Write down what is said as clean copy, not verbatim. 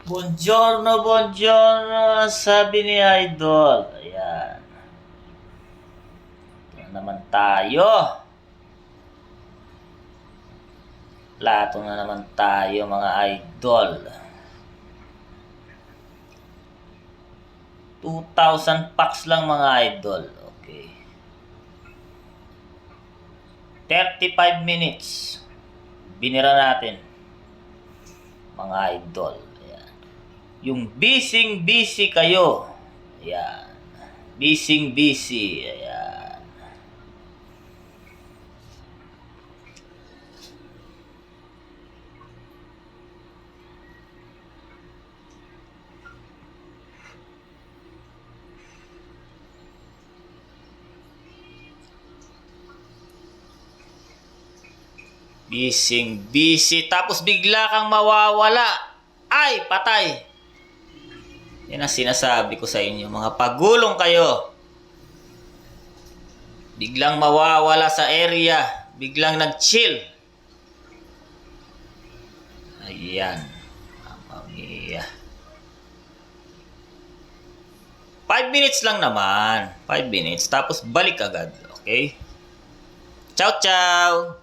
Buongiorno, buongiorno, sabi ni Idol. Ayan. Ito na naman tayo. Plato na naman tayo, mga idol. 2,000 packs lang, mga idol. Okay. 35 minutes. Binira natin. Mga idol. Ayan. Yung busy kayo. Ayan. Busy. Ayan. Busy. Tapos bigla kang mawawala. Ay, patay. Yan ang sinasabi ko sa inyo. Mga pagulong kayo. Biglang mawawala sa area. Biglang nag-chill. Ayan. Mamma mia. 5 minutes lang naman. 5 minutes. Tapos balik agad. Okay? Ciao, ciao.